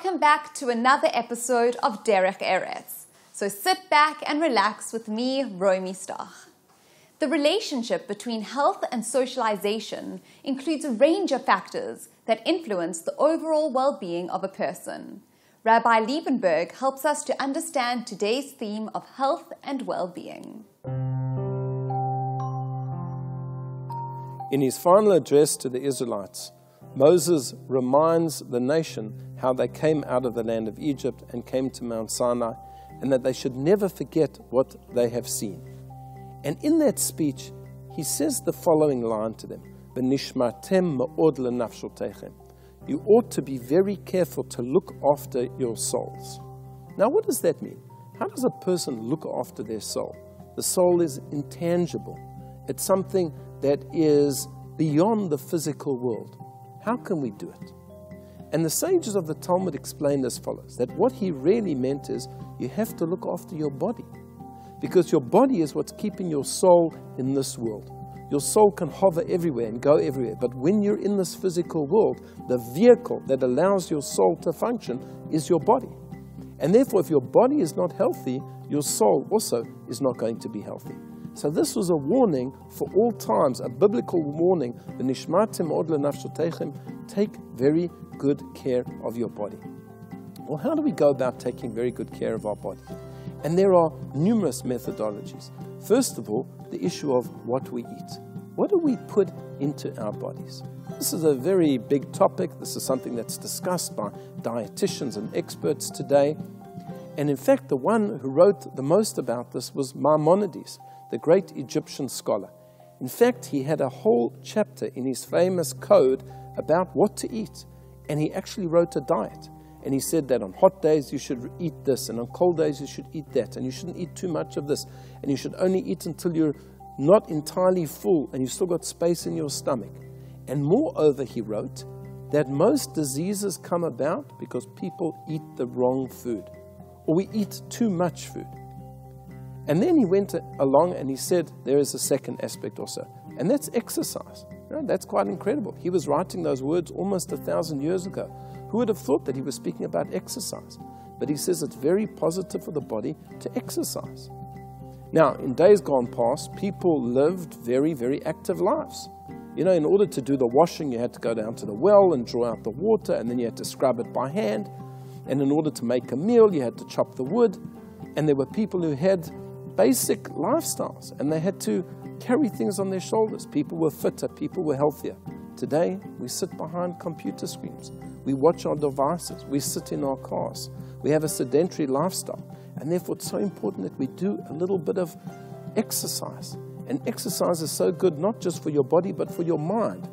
Welcome back to another episode of Derech Eretz. So sit back and relax with me, Romy Stach. The relationship between health and socialization includes a range of factors that influence the overall well-being of a person. Rabbi Liebenberg helps us to understand today's theme of health and well-being. In his final address to the Israelites, Moses reminds the nation how they came out of the land of Egypt and came to Mount Sinai, and that they should never forget what they have seen. And in that speech, he says the following line to them, "V'nishmartem me'od lenafshotechem." You ought to be very careful to look after your souls. Now, what does that mean? How does a person look after their soul? The soul is intangible. It's something that is beyond the physical world. How can we do it? And the sages of the Talmud explained as follows, that what he really meant is you have to look after your body, because your body is what's keeping your soul in this world. Your soul can hover everywhere and go everywhere, but when you're in this physical world, the vehicle that allows your soul to function is your body. And therefore, if your body is not healthy, your soul also is not going to be healthy. So this was a warning for all times, a biblical warning. Take very good care of your body. Well, how do we go about taking very good care of our body? And there are numerous methodologies. First of all, the issue of what we eat. What do we put into our bodies? This is a very big topic. This is something that's discussed by dietitians and experts today. And in fact, the one who wrote the most about this was Maimonides, the great Egyptian scholar. In fact, he had a whole chapter in his famous code about what to eat. And he actually wrote a diet. And he said that on hot days you should eat this, and on cold days you should eat that, and you shouldn't eat too much of this, and you should only eat until you're not entirely full and you've still got space in your stomach. And moreover, he wrote that most diseases come about because people eat the wrong food, or we eat too much food. And then he went along and he said there is a second aspect also, and that's exercise. That's quite incredible. He was writing those words almost 1,000 years ago. Who would have thought that he was speaking about exercise? But he says it's very positive for the body to exercise. Now, in days gone past, people lived very, very active lives. You know, in order to do the washing, you had to go down to the well and draw out the water, and then you had to scrub it by hand. And in order to make a meal, you had to chop the wood. And there were people who had basic lifestyles, and they had to carry things on their shoulders. People were fitter, people were healthier. Today, we sit behind computer screens. We watch our devices. We sit in our cars. We have a sedentary lifestyle. And therefore, it's so important that we do a little bit of exercise. And exercise is so good, not just for your body, but for your mind.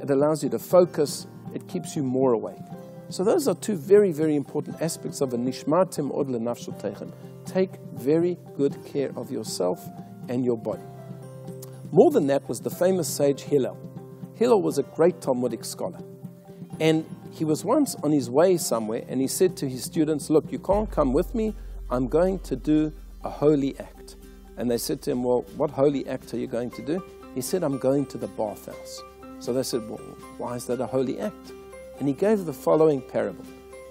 It allows you to focus. It keeps you more awake. So those are two very, very important aspects of a nishmartem od lenafshotechem. Take very good care of yourself and your body. More than that was the famous sage Hillel. Hillel was a great Talmudic scholar. And he was once on his way somewhere, and he said to his students, look, you can't come with me. I'm going to do a holy act. And they said to him, well, what holy act are you going to do? He said, I'm going to the bathhouse. So they said, well, why is that a holy act? And he gave the following parable.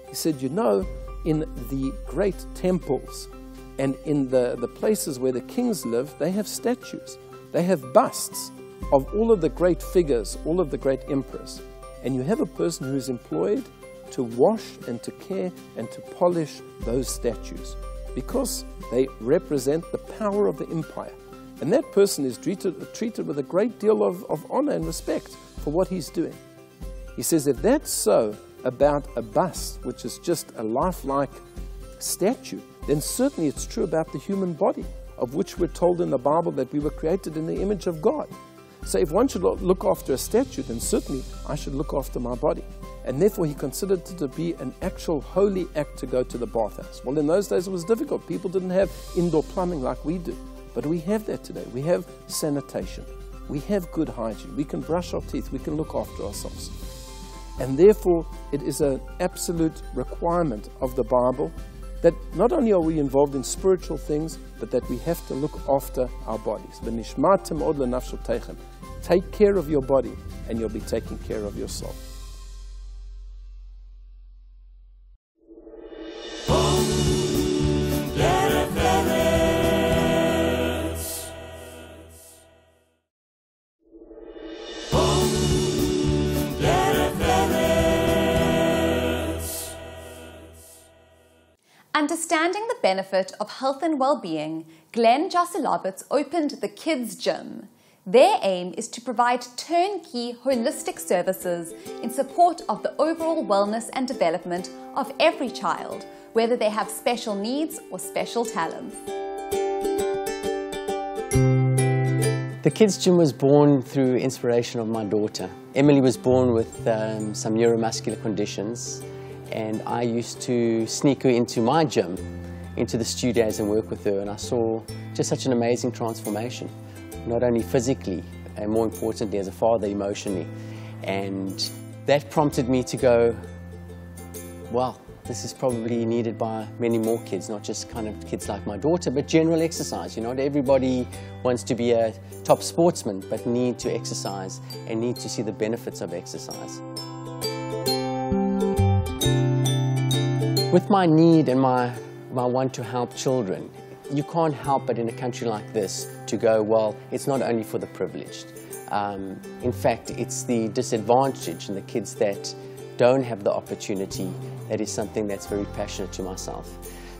He said, you know, in the great temples and in the places where the kings live, they have statues. They have busts of all of the great figures, all of the great emperors. And you have a person who is employed to wash and to care and to polish those statues, because they represent the power of the empire. And that person is treated with a great deal of honor and respect for what he's doing. He says, if that's so about a bust, which is just a lifelike statue, then certainly it's true about the human body, of which we're told in the Bible that we were created in the image of God. So if one should look after a statue, then certainly I should look after my body. And therefore he considered it to be an actual holy act to go to the bathhouse. Well, in those days it was difficult. People didn't have indoor plumbing like we do. But we have that today. We have sanitation. We have good hygiene. We can brush our teeth. We can look after ourselves. And therefore it is an absolute requirement of the Bible that not only are we involved in spiritual things, but that we have to look after our bodies. V'nishmartem od lenafshotechem. Take care of your body, and you'll be taking care of your soul. Understanding the benefit of health and well-being, Glenn Joselowitz opened the Kids Gym. Their aim is to provide turnkey, holistic services in support of the overall wellness and development of every child, whether they have special needs or special talents. The Kids Gym was born through inspiration of my daughter. Emily was born with some neuromuscular conditions, and I used to sneak her into my gym, into the studios and work with her, and I saw just such an amazing transformation, not only physically, and more importantly as a father, emotionally. And that prompted me to go, well, this is probably needed by many more kids, not just kind of kids like my daughter, but general exercise. You know, everybody wants to be a top sportsman, but need to exercise and need to see the benefits of exercise. With my need and my want to help children, you can't help but in a country like this to go, well, it's not only for the privileged. In fact, it's the disadvantaged and the kids that don't have the opportunity that is something that's very passionate to myself.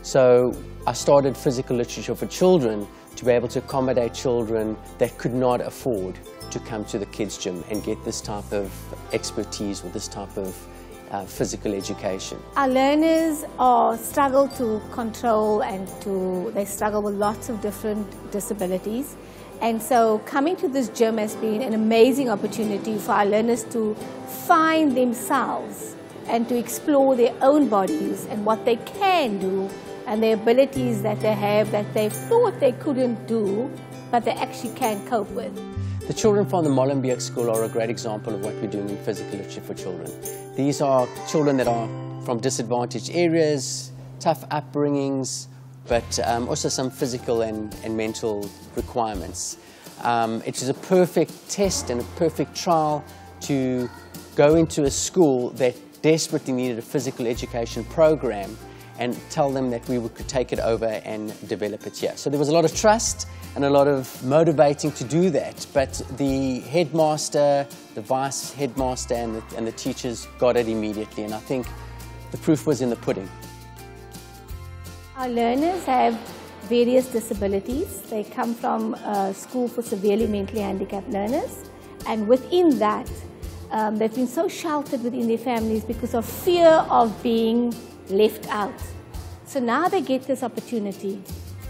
So I started physical literature for children to be able to accommodate children that could not afford to come to the Kids Gym and get this type of expertise or this type of physical education. Our learners struggle to control and they struggle with lots of different disabilities. And so coming to this gym has been an amazing opportunity for our learners to find themselves and to explore their own bodies and what they can do and the abilities that they have that they thought they couldn't do, but they actually can cope with. The children from the Molenbeek School are a great example of what we're doing in physical literature for children. These are children that are from disadvantaged areas, tough upbringings, but also some physical and mental requirements. It is a perfect test and a perfect trial to go into a school that desperately needed a physical education program and tell them that we could take it over and develop it here. So there was a lot of trust and a lot of motivating to do that, but the headmaster, the vice headmaster and the teachers got it immediately, and I think the proof was in the pudding. Our learners have various disabilities. They come from a school for severely mentally handicapped learners, and within that, they've been so sheltered within their families because of fear of being left out. So now they get this opportunity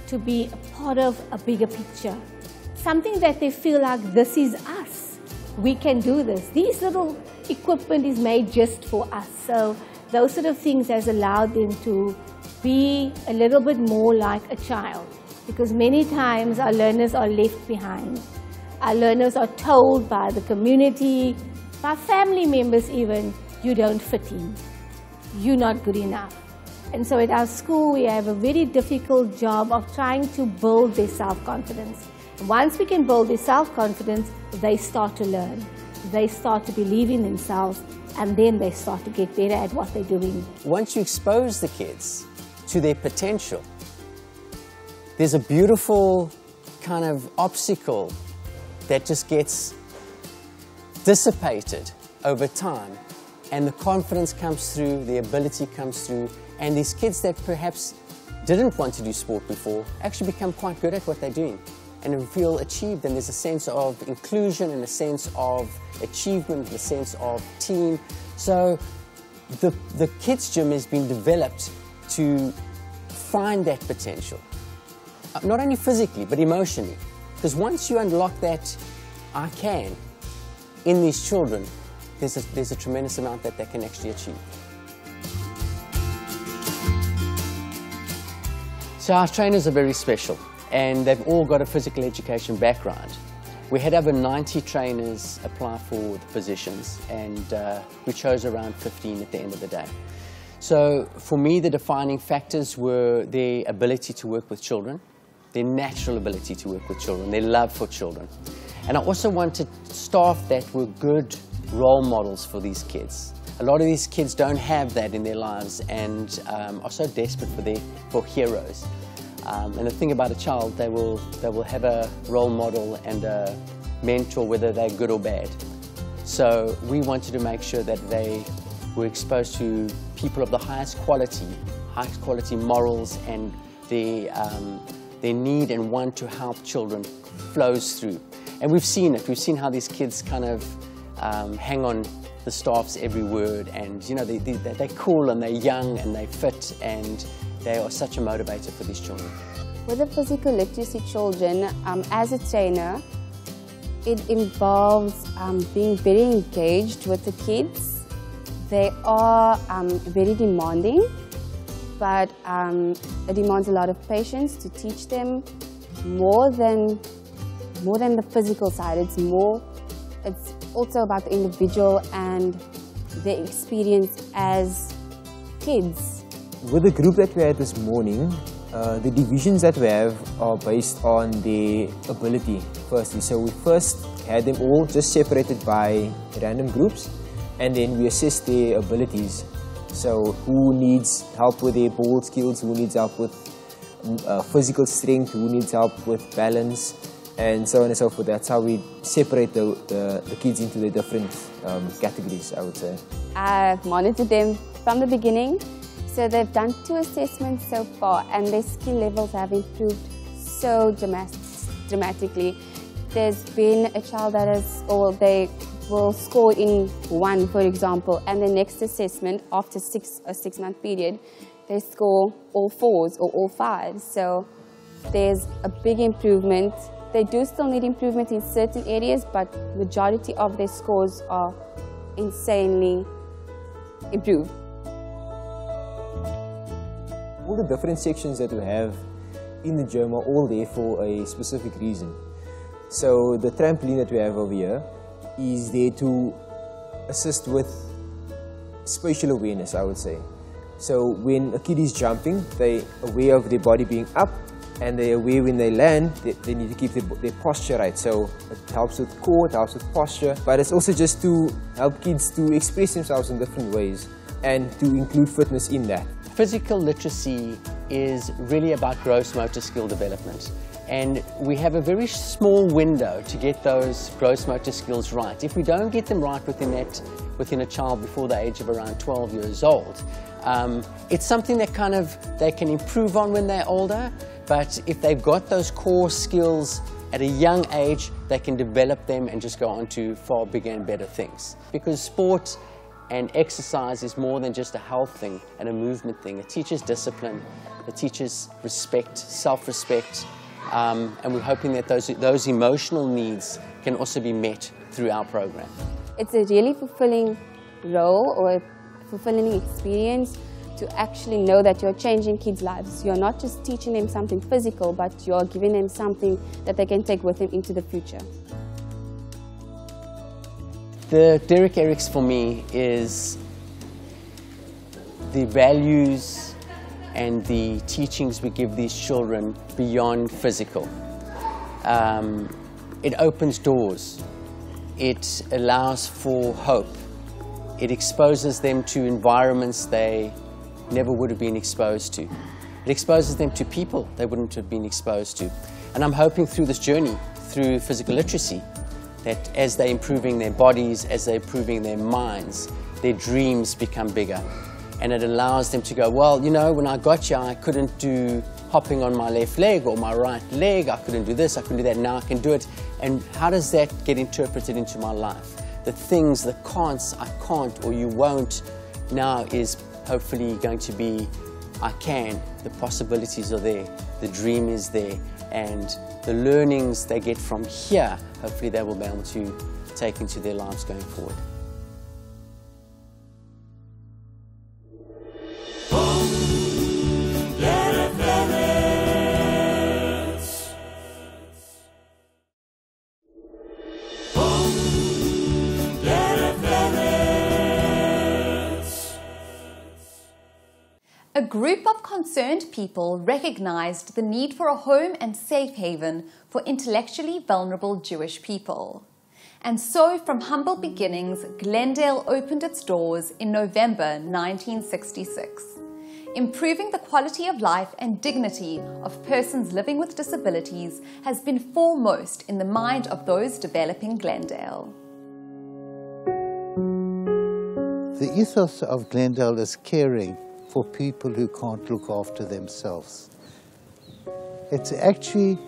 to be a part of a bigger picture, something that they feel like this is us. We can do this. These little equipment is made just for us. So those sort of things has allowed them to be a little bit more like a child, because many times our learners are left behind. Our learners are told by the community, by family members even, you don't fit in, you're not good enough. And so at our school we have a very difficult job of trying to build their self-confidence. Once we can build their self-confidence, they start to learn, they start to believe in themselves, and then they start to get better at what they're doing. Once you expose the kids to their potential, there's a beautiful kind of obstacle that just gets dissipated over time, and the confidence comes through, the ability comes through, and these kids that perhaps didn't want to do sport before actually become quite good at what they're doing and feel achieved, and there's a sense of inclusion and a sense of achievement, a sense of team. So the Kids Gym has been developed to find that potential, not only physically but emotionally, because once you unlock that I can in these children, there's a tremendous amount that they can actually achieve. So our trainers are very special, and they've all got a physical education background. We had over 90 trainers apply for the positions, and we chose around 15 at the end of the day. So for me, the defining factors were their ability to work with children, their natural ability to work with children, their love for children. And I also wanted staff that were good role models for these kids. A lot of these kids don't have that in their lives and are so desperate for heroes. And the thing about a child, they will have a role model and a mentor, whether they're good or bad. So we wanted to make sure that they were exposed to people of the highest quality morals, and their need and want to help children flows through. And we've seen it. We've seen how these kids kind of hang on the staff's every word, and you know, they're cool and they're young and they're fit, and they are such a motivator for these children. With the physical literacy children, as a trainer, it involves being very engaged with the kids. They are very demanding, but it demands a lot of patience to teach them more than the physical side. It's also about the individual and their experience as kids. With the group that we had this morning, the divisions that we have are based on their ability, firstly. So we first had them all just separated by random groups, and then we assessed their abilities. So who needs help with their ball skills, who needs help with physical strength, who needs help with balance, and so on and so forth. That's how we separate the kids into the different categories, I would say. I've monitored them from the beginning. So they've done 2 assessments so far, and their skill levels have improved so dramatically. There's been a child that they will score in 1, for example, and the next assessment, after a 6-month period, they score all 4s or all 5s. So there's a big improvement. They do still need improvement in certain areas, but majority of their scores are insanely improved. All the different sections that we have in the gym are all there for a specific reason. So the trampoline that we have over here is there to assist with spatial awareness, I would say. So when a kid is jumping, they're aware of their body being up, and they're aware when they land, they need to keep their posture right. So it helps with core, it helps with posture, but it's also just to help kids to express themselves in different ways and to include fitness in that. Physical literacy is really about gross motor skill development, and we have a very small window to get those gross motor skills right. If we don't get them right within a child before the age of around 12 years old, it's something that they can improve on when they're older, but if they've got those core skills at a young age, they can develop them and just go on to far bigger and better things. Because sport and exercise is more than just a health thing and a movement thing. It teaches discipline, it teaches respect, self-respect, and we're hoping that those emotional needs can also be met through our program. It's a really fulfilling role or a fulfilling experience to actually know that you're changing kids' lives. You're not just teaching them something physical, but you're giving them something that they can take with them into the future. The Derech Eretz for me is the values and the teachings we give these children beyond physical. It opens doors. It allows for hope. It exposes them to environments they never would have been exposed to. It exposes them to people they wouldn't have been exposed to. And I'm hoping through this journey, through physical literacy, that as they're improving their bodies, as they're improving their minds, their dreams become bigger. And it allows them to go, well, you know, when I got here, I couldn't do hopping on my left leg or my right leg. I couldn't do this, I couldn't do that. Now I can do it. And how does that get interpreted into my life? The things, the can'ts, I can't or you won't, now is hopefully going to be, I can. The possibilities are there. The dream is there. And the learnings they get from here, hopefully they will be able to take into their lives going forward. A group of concerned people recognized the need for a home and safe haven for intellectually vulnerable Jewish people. And so, from humble beginnings, Glendale opened its doors in November 1966. Improving the quality of life and dignity of persons living with disabilities has been foremost in the mind of those developing Glendale. The ethos of Glendale is caring for people who can't look after themselves. It's actually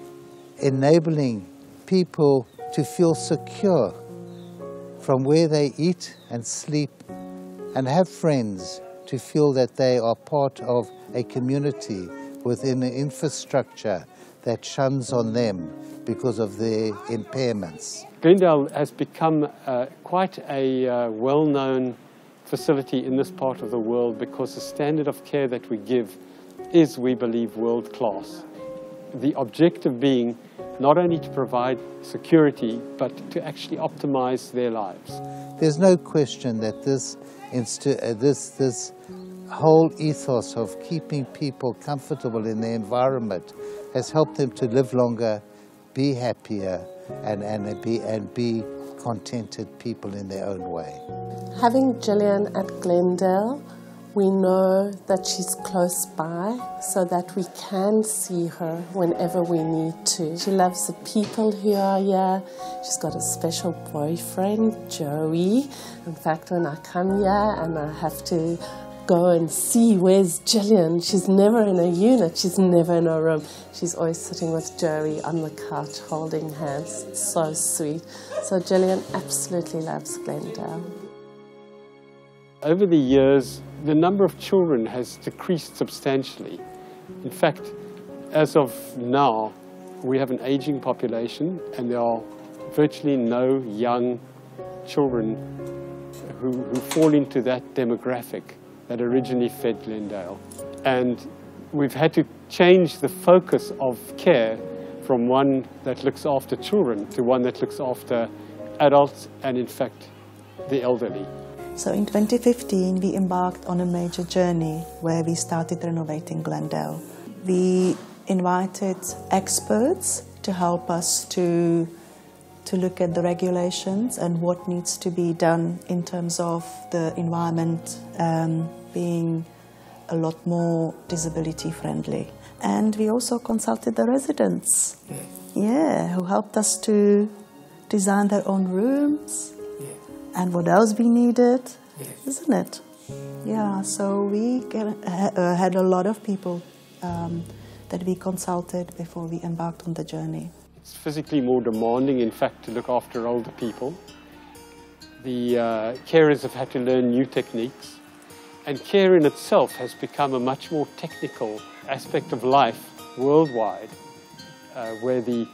enabling people to feel secure from where they eat and sleep and have friends, to feel that they are part of a community within an infrastructure that shuns on them because of their impairments. Glendale has become quite a well-known facility in this part of the world because the standard of care that we give is, we believe, world-class. The objective being not only to provide security, but to actually optimize their lives. There's no question that this whole ethos of keeping people comfortable in their environment has helped them to live longer, be happier, and be contented people in their own way. Having Gillian at Glendale, we know that she's close by so that we can see her whenever we need to. She loves the people who are here. She's got a special boyfriend, Joey. In fact, when I come here and I have to go and see where's Gillian, she's never in a unit, she's never in a room. She's always sitting with Joey on the couch holding hands. It's so sweet. So Gillian absolutely loves Glendale. Over the years, the number of children has decreased substantially. In fact, as of now, we have an aging population and there are virtually no young children who fall into that demographic that originally fed Glendale. And we've had to change the focus of care from one that looks after children to one that looks after adults and, in fact, the elderly. So in 2015, we embarked on a major journey where we started renovating Glendale. We invited experts to help us to look at the regulations and what needs to be done in terms of the environment being a lot more disability friendly. And we also consulted the residents, who helped us to design their own rooms. And what else we needed, isn't it? Yeah, so we had a lot of people that we consulted before we embarked on the journey. It's physically more demanding, in fact, to look after older people. The carers have had to learn new techniques, and care in itself has become a much more technical aspect of life worldwide, where the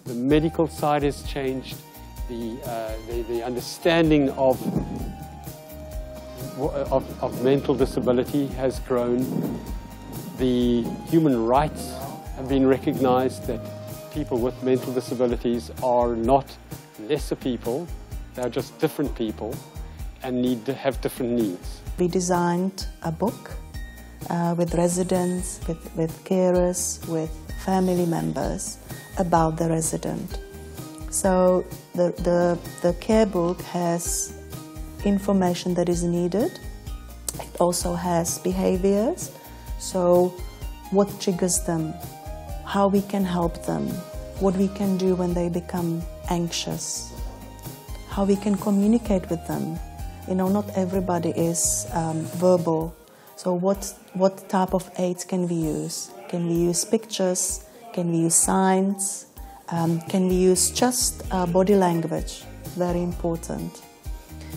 medical side has changed. The understanding of mental disability has grown. The human rights have been recognized, that people with mental disabilities are not lesser people, they're just different people and need to have different needs. We designed a book with residents, with carers, with family members about the resident. So the care book has information that is needed. It also has behaviors. So what triggers them, how we can help them, what we can do when they become anxious, how we can communicate with them. You know, not everybody is verbal. So what type of aids can we use? Can we use pictures? Can we use signs? Can we use just body language? Very important.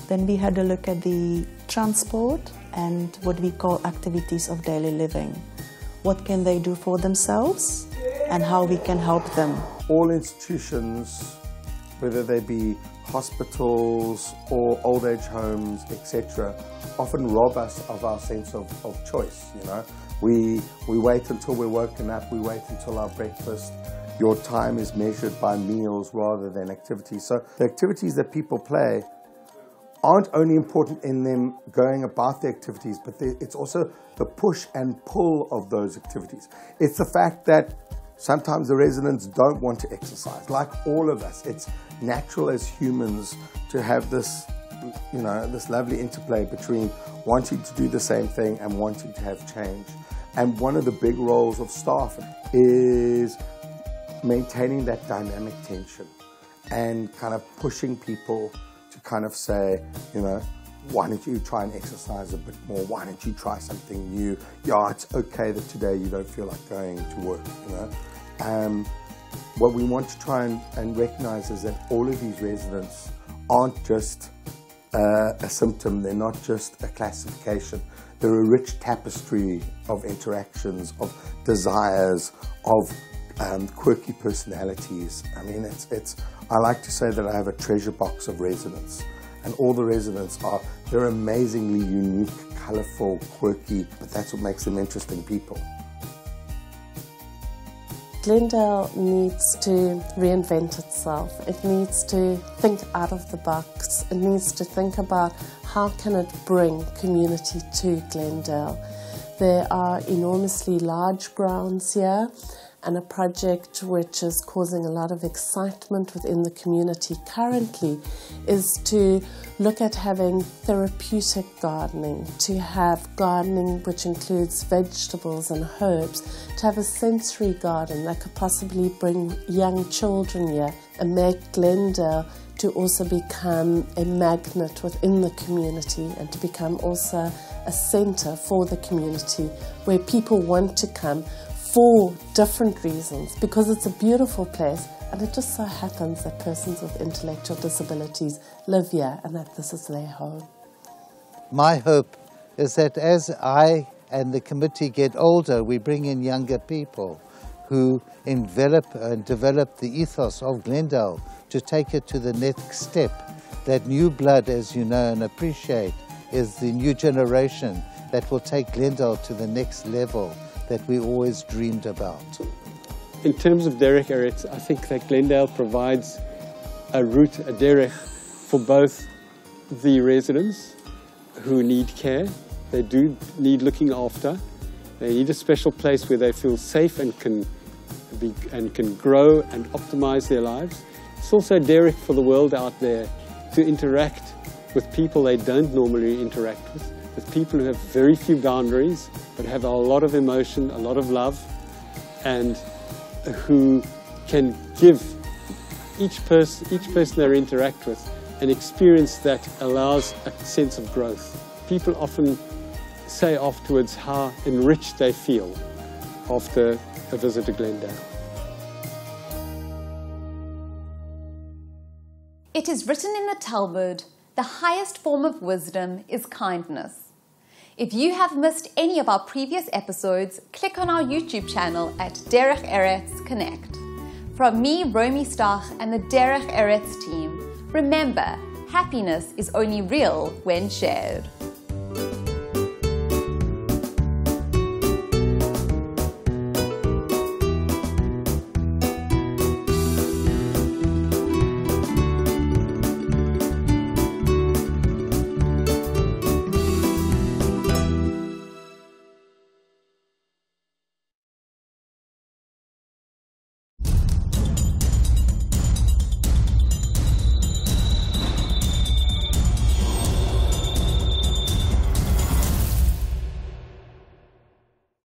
Then we had a look at the transport and what we call activities of daily living. What can they do for themselves and how we can help them. All institutions, whether they be hospitals or old age homes, etc., often rob us of our sense of choice. You know, we wait until we're woken up, we wait until our breakfast. Your time is measured by meals rather than activities. So the activities that people play aren't only important in them going about the activities, but it's also the push and pull of those activities. It's the fact that sometimes the residents don't want to exercise. Like all of us, it's natural as humans to have this, you know, this lovely interplay between wanting to do the same thing and wanting to have change. And one of the big roles of staff is maintaining that dynamic tension and kind of pushing people to kind of say, you know, why don't you try and exercise a bit more? Why don't you try something new? Yeah, it's okay that today you don't feel like going to work, you know. What we want to try and recognize is that all of these residents aren't just a symptom, they're not just a classification. They're a rich tapestry of interactions, of desires, of quirky personalities. I mean, I like to say that I have a treasure box of residents, and all the residents they're amazingly unique, colorful, quirky, but that's what makes them interesting people. Glendale needs to reinvent itself. It needs to think out of the box. It needs to think about how can it bring community to Glendale. There are enormously large grounds here, and a project which is causing a lot of excitement within the community currently is to look at having therapeutic gardening, to have gardening which includes vegetables and herbs, to have a sensory garden that could possibly bring young children here and make Glendale to also become a magnet within the community and to become also a centre for the community where people want to come for different reasons, because it's a beautiful place and it just so happens that persons with intellectual disabilities live here and that this is their home. My hope is that as I and the committee get older, we bring in younger people who envelop and develop the ethos of Glendale to take it to the next step. That new blood, as you know and appreciate, is the new generation that will take Glendale to the next level that we always dreamed about. In terms of Derech Eretz, I think that Glendale provides a route, a derech, for both the residents who need care. They do need looking after. They need a special place where they feel safe and can grow and optimize their lives. It's also a derech for the world out there to interact with people they don't normally interact with people who have very few boundaries, but have a lot of emotion, a lot of love, and who can give each person they interact with an experience that allows a sense of growth. People often say afterwards how enriched they feel after a visit to Glendale. It is written in the Talmud, the highest form of wisdom is kindness. If you have missed any of our previous episodes, click on our YouTube channel at Derech Eretz Connect. From me, Romy Stach, and the Derech Eretz team, remember, happiness is only real when shared.